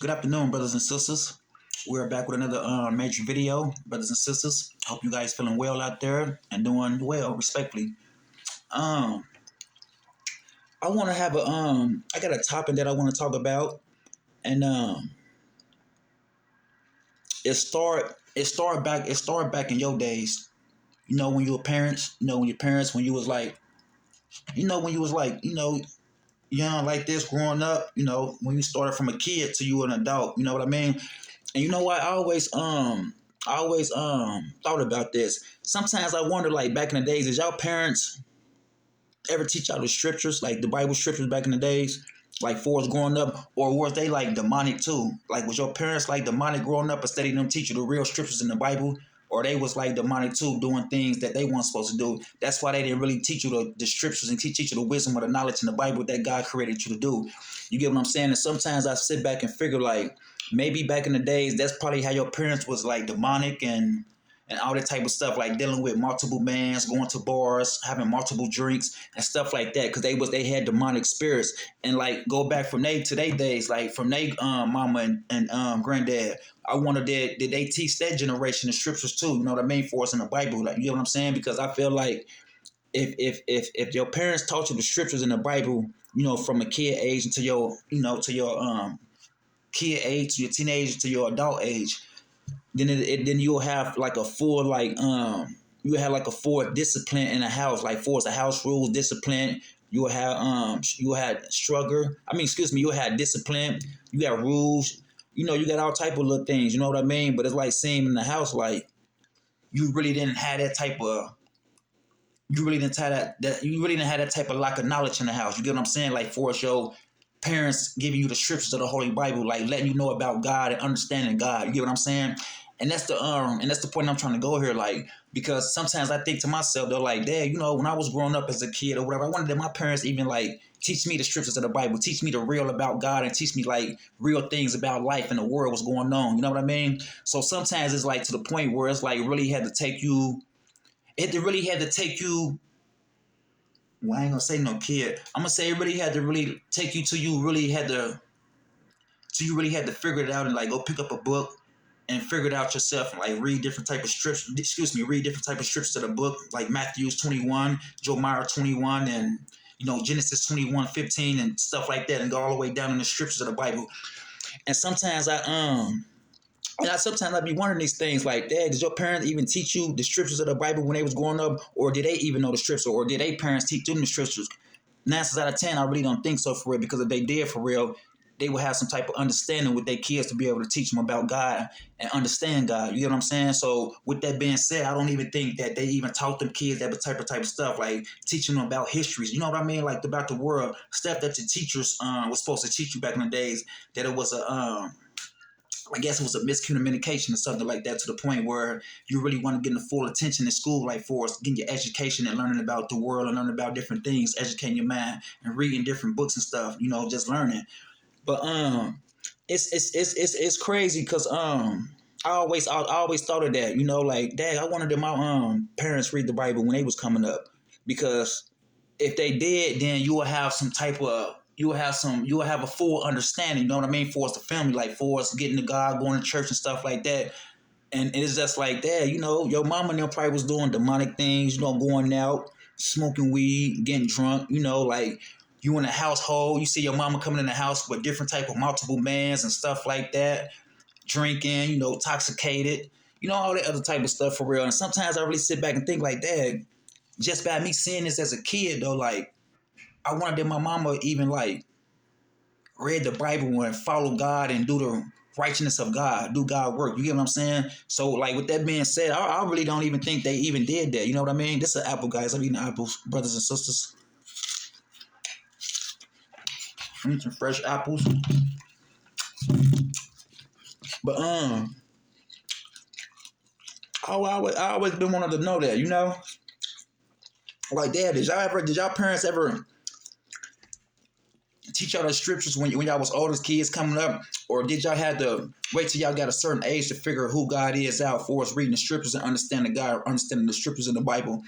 Good afternoon, brothers and sisters. We're back with another major video, brothers and sisters. Hope you guys feeling well out there and doing well, respectfully. Um, I want to have I got a topic that I want to talk about, and it started back in your days. You know, when you were parents. You know, when your parents, when you was like, when you was like, young like this, growing up. You know, when you started from a kid to you an adult. You know what I mean? And you know what? I always thought about this. Sometimes I wonder, like back in the days, did y'all parents ever teach y'all the scriptures, like the Bible scriptures back in the days, like for us growing up, or was they like demonic too? Like was your parents like demonic growing up instead of them teach you the real scriptures in the Bible? Or they was like demonic too, doing things that they weren't supposed to do. That's why they didn't really teach you the scriptures and teach you the wisdom or the knowledge in the Bible that God created you to do. You get what I'm saying? And sometimes I sit back and figure like maybe back in the days, that's probably how your parents was like demonic and all that type of stuff, like dealing with multiple mans, going to bars, having multiple drinks and stuff like that, because they had demonic spirits. And like go back from they to their days, like from they mama and granddad. I wonder did they teach that generation the scriptures too? You know what I mean, for us in the Bible, like you know what I'm saying? Because I feel like if your parents taught you the scriptures in the Bible, you know, from a kid age until your kid age to your teenage to your adult age, then you'll have like a full you have like a full discipline in a house, like for the house rules, discipline. You had struggle. I mean, excuse me, you had discipline, you got rules, you got all type of little things, you know what I mean? But it's like seeing in the house, like you really didn't have that type of you really didn't have that type of lack of knowledge in the house. You get what I'm saying? Like for your parents giving you the scriptures of the Holy Bible, like letting you know about God and understanding God. You get what I'm saying? And that's the point I'm trying to go here. Like, because sometimes I think to myself, they're like, Dad, when I was growing up as a kid or whatever, I wanted that my parents even like teach me the scriptures of the Bible, teach me the real about God, and teach me like real things about life and the world, what's going on. You know what I mean? So sometimes it's like to the point where it's like really had to take you. It really had to take you. Well, I ain't gonna say no kid. I'm gonna say it really had to really take you to you really had to figure it out and like go pick up a book and figure it out yourself and like read different type of scripts. Read different type of scripts to the book, like Matthew's 21, Jeremiah 21, and Genesis 21:15 and stuff like that, and go all the way down in the scriptures of the Bible. And sometimes I be wondering these things like, Dad, did your parents even teach you the scriptures of the Bible when they was growing up, or did they even know the scripture, or did they parents teach them the scriptures? 9 out of 10, I really don't think so for real, because if they did for real, they would have some type of understanding with their kids to be able to teach them about God and understand God. You get what I'm saying? So with that being said, I don't even think that they even taught them kids that type of stuff, like teaching them about histories. You know what I mean? Like about the world, stuff that the teachers was supposed to teach you back in the days, that it was I guess it was a miscommunication or something like that, to the point where you really want to get the full attention in school, like for us, getting your education and learning about the world and learning about different things, educating your mind and reading different books and stuff, just learning. But it's crazy because I always thought of that, like, Dad, I wanted that my parents read the Bible when they was coming up, because if they did, then you will have some type of you will have a full understanding, you know what I mean, for us the family, like for us getting to God, going to church and stuff like that. And it's just like that, your mama and them probably was doing demonic things, going out, smoking weed, getting drunk, like you in a household, you see your mama coming in the house with different type of multiple mans and stuff like that, drinking, intoxicated, all that other type of stuff for real. And sometimes I really sit back and think like, Dad, just by me seeing this as a kid though, like I wanted that my mama even like read the Bible and follow God and do the righteousness of God, do God work. You get what I'm saying? So like with that being said, I really don't even think they even did that. You know what I mean? This is an apple, guys. I'm eating apples, brothers and sisters. I'm eating some fresh apples. But I always been wanted to know that, Like, Dad, did y'all parents ever teach y'all the scriptures when y'all was oldest kids coming up, or did y'all have to wait till y'all got a certain age to figure who God is out for us reading the scriptures and understanding God, understanding the scriptures in the Bible?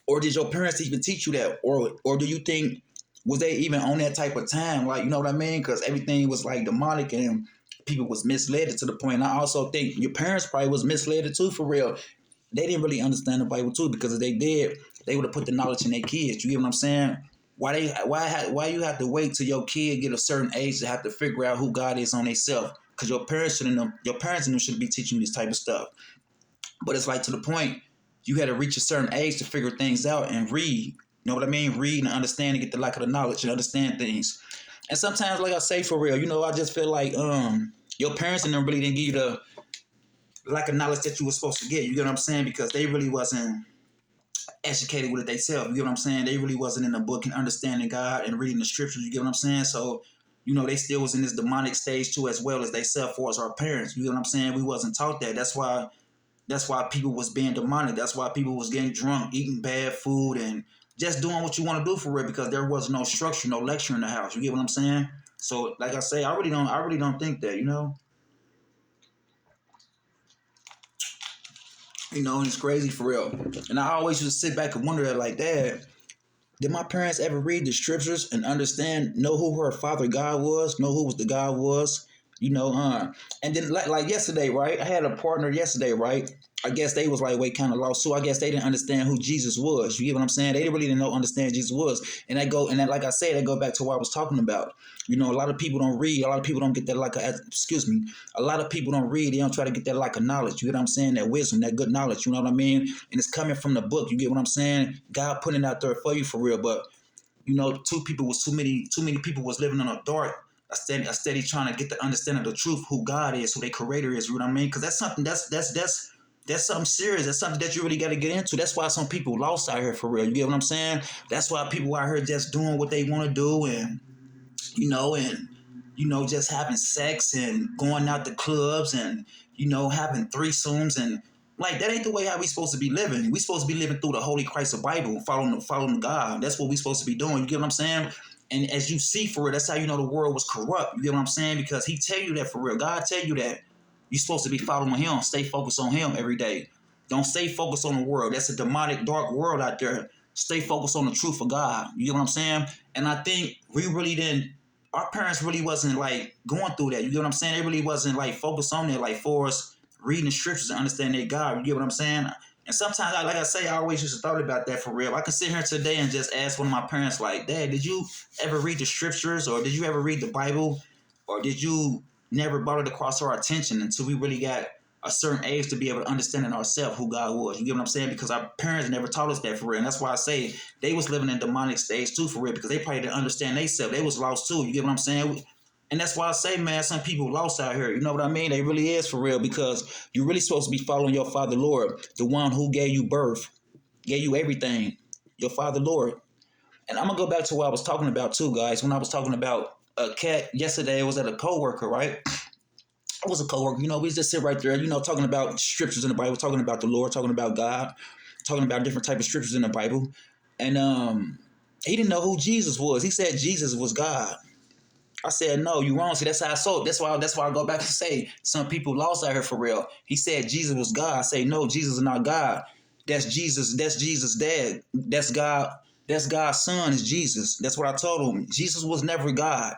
Or did your parents even teach you that, or do you think Was they even on that type of time? Like, you know what I mean? Because everything was like demonic and people was misled to the point. And I also think your parents probably was misled too, for real. They didn't really understand the Bible too, because if they did, they would have put the knowledge in their kids. You get what I'm saying? Why you have to wait till your kid get a certain age to have to figure out who God is on themselves? Because your parents and them should be teaching you this type of stuff. But it's like, to the point, you had to reach a certain age to figure things out and read. You know what I mean? Read and understand and get the lack of the knowledge and understand things. And sometimes, like I say, for real, I just feel like your parents and them really didn't give you the lack of knowledge that you were supposed to get. You get what I'm saying? Because they really wasn't educated with it themselves. You get what I'm saying? They really wasn't in the book and understanding God and reading the scriptures. You get what I'm saying? So, they still was in this demonic stage too, as well as they self for us, our parents. You get what I'm saying? We wasn't taught that. That's why people was being demonic. That's why people was getting drunk, eating bad food, and just doing what you want to do for real, because there was no structure, no lecture in the house. You get what I'm saying? So, like I say, I really don't think that, and it's crazy for real. And I always used to sit back and wonder, like, Dad, did my parents ever read the scriptures and know who her father God was, know who was the God was? And then like yesterday, right? I had a partner yesterday, right? I guess they was like, kind of lost too. I guess they didn't understand who Jesus was. You get what I'm saying? They really didn't understand Jesus was. And like I said, I go back to what I was talking about. A lot of people don't read. A lot of people don't get that a lot of people don't read. They don't try to get that lack of knowledge. You get what I'm saying? That wisdom, that good knowledge. You know what I mean? And it's coming from the book. You get what I'm saying? God putting it out there for you for real. But too many people was living in a dark. I steady trying to get the understanding of the truth, who God is, who their creator is. You know what I mean? Because that's something that's something serious. That's something that you really got to get into. That's why some people lost out here for real. You get what I'm saying? That's why people out here just doing what they want to do, and just having sex and going out to clubs and having threesomes, and like, that ain't the way how we supposed to be living. We supposed to be living through the Holy Christ of Bible, following God. That's what we supposed to be doing. You get what I'm saying? And as you see for real, that's how you know the world was corrupt. You get what I'm saying? Because he tell you that for real. God tell you that you're supposed to be following him. Stay focused on him every day. Don't stay focused on the world. That's a demonic, dark world out there. Stay focused on the truth of God. You get what I'm saying? And I think our parents really wasn't like going through that. You get what I'm saying? They really wasn't like focused on that, like for us reading the scriptures and understanding God. You get what I'm saying? And sometimes, like I say, I always used to thought about that for real. I can sit here today and just ask one of my parents, like, Dad, did you ever read the scriptures, or did you ever read the Bible, or did you never brought it across our attention until we really got a certain age to be able to understand in ourselves who God was? You get what I'm saying? Because our parents never taught us that for real. And that's why I say they was living in demonic stage too for real, because they probably didn't understand themselves. They was lost too. You get what I'm saying? And that's why I say, man, some people lost out here. You know what I mean? They really is for real, because you're really supposed to be following your Father Lord, the one who gave you birth, gave you everything, your Father Lord. And I'm going to go back to what I was talking about too, guys. When I was talking about a cat yesterday, it was at a coworker, right? It was a coworker. We just sit right there, talking about scriptures in the Bible, talking about the Lord, talking about God, talking about different type of scriptures in the Bible. And he didn't know who Jesus was. He said Jesus was God. I said, no, you wrong. See, that's how I saw it. That's why I go back and say some people lost out here for real. He said Jesus was God. I say, no, Jesus is not God. That's Jesus. That's Jesus' dad. That's God. That's God's son is Jesus. That's what I told him. Jesus was never God.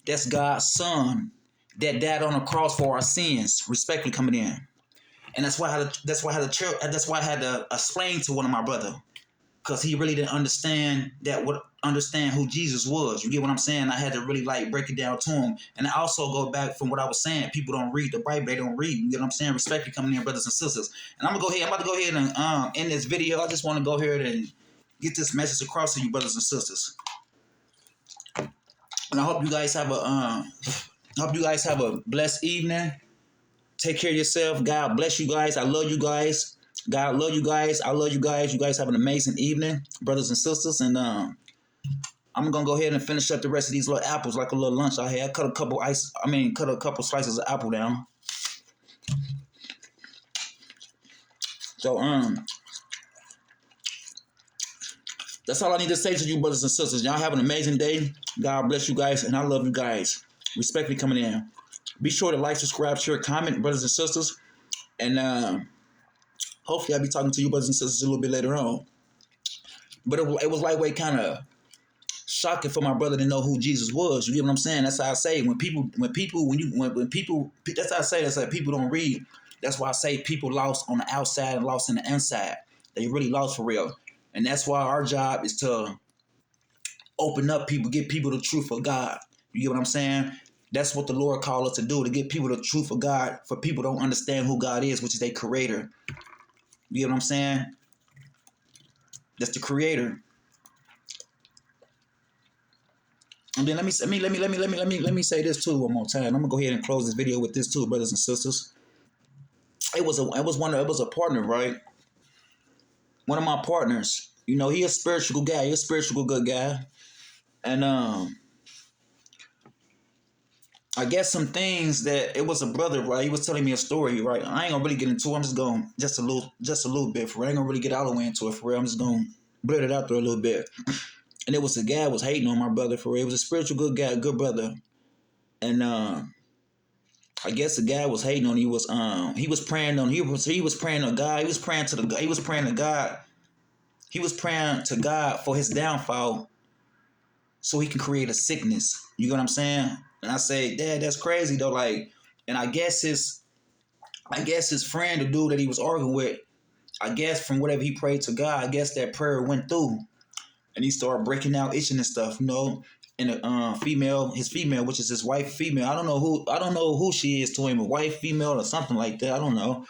That's God's son that died on the cross for our sins, respectfully coming in. And that's why I had to explain to one of my brother, because he really didn't understand who Jesus was. You get what I'm saying? I had to really like break it down to him. And I also go back from what I was saying. People don't read the Bible. They don't read. You get what I'm saying? Respectfully coming in, brothers and sisters. And I'm about to go ahead and end this video. I just want to go ahead and get this message across to you, brothers and sisters. And I hope you guys have a blessed evening. Take care of yourself. God bless you guys. I love you guys. God love you guys. I love you guys. You guys have an amazing evening, brothers and sisters. And I'm gonna go ahead and finish up the rest of these little apples, like a little lunch I had. Cut a couple slices of apple down. So that's all I need to say to you, brothers and sisters. Y'all have an amazing day. God bless you guys, and I love you guys. Respectfully coming in. Be sure to like, subscribe, share, comment, brothers and sisters. And hopefully I'll be talking to you, brothers and sisters, a little bit later on. But it was lightweight kind of shocking for my brother to know who Jesus was. You get what I'm saying? That's how I say when people, that's how I say that's how people don't read. That's why I say people lost on the outside and lost in the inside. They really lost for real. And that's why our job is to open up people, get people the truth of God. You get what I'm saying? That's what the Lord called us to do, to get people the truth of God, for people don't understand who God is, which is their creator. You get what I'm saying? That's the creator. And then let me say this too one more time. I'm gonna go ahead and close this video with this too, brothers and sisters. It was a partner, right? One of my partners. You know, he a spiritual guy. He's a spiritual good guy. And I guess some things that it was a brother, right? He was telling me a story, right? I ain't gonna really get into it. I'm just going just a little bit for real. I ain't gonna really get all the way into it for real. I'm just gonna blurt it out there a little bit. And it was a guy was hating on my brother for real. He was a spiritual good guy, good brother. And I guess the guy was hating on. He was praying on. He was praying to God. He was praying to God. He was praying to God for his downfall, so he can create a sickness. You know what I'm saying? And I say, Dad, that's crazy though. Like, and I guess his friend, the dude that he was arguing with, I guess from whatever he prayed to God, I guess that prayer went through, and he started breaking out, itching and stuff, you know. And his female, which is his wife, female. I don't know who she is to him, a wife, female, or something like that. I don't know.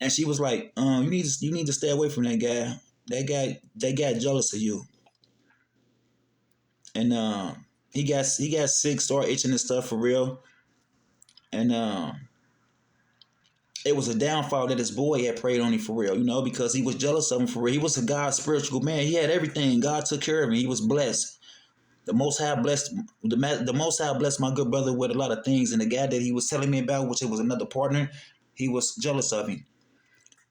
And she was like, you need to stay away from that guy. That guy jealous of you. And he got sick, started itching and stuff for real. And it was a downfall that his boy had prayed on him for real, you know, because he was jealous of him for real. He was a God's spiritual man. He had everything. God took care of him. He was blessed. The Most High blessed my good brother with a lot of things. And the guy that he was telling me about, which it was another partner, he was jealous of him.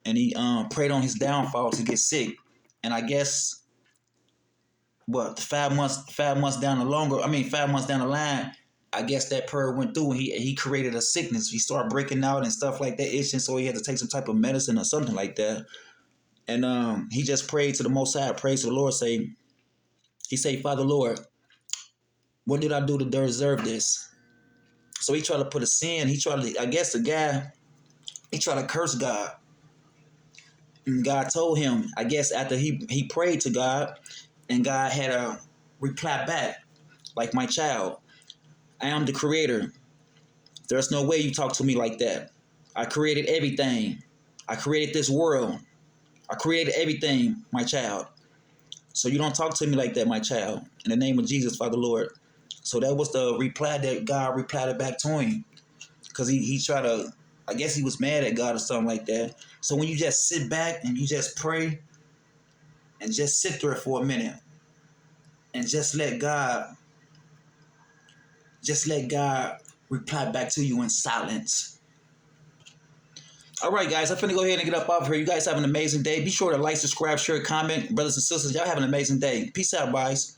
And he prayed on his downfall to get sick. And I guess 5 months down the line, I guess that prayer went through, and he created a sickness. He started breaking out and stuff like that, itching, so he had to take some type of medicine or something like that. And he just prayed to the Most High, prayed to the Lord, he said, Father Lord, what did I do to deserve this? So he tried to put a sin. I guess the guy, he tried to curse God. And God told him, I guess after he prayed to God, and God had a reply back, like, my child, I am the creator. There's no way you talk to me like that. I created everything. I created this world. I created everything, my child. So you don't talk to me like that, my child. In the name of Jesus, Father Lord. So that was the reply that God replied back to him. Because he tried to, I guess he was mad at God or something like that. So when you just sit back and you just pray and just sit there for a minute and just let God reply back to you in silence. All right, guys, I'm finna go ahead and get up off here. You guys have an amazing day. Be sure to like, subscribe, share, comment. Brothers and sisters, y'all have an amazing day. Peace out, guys.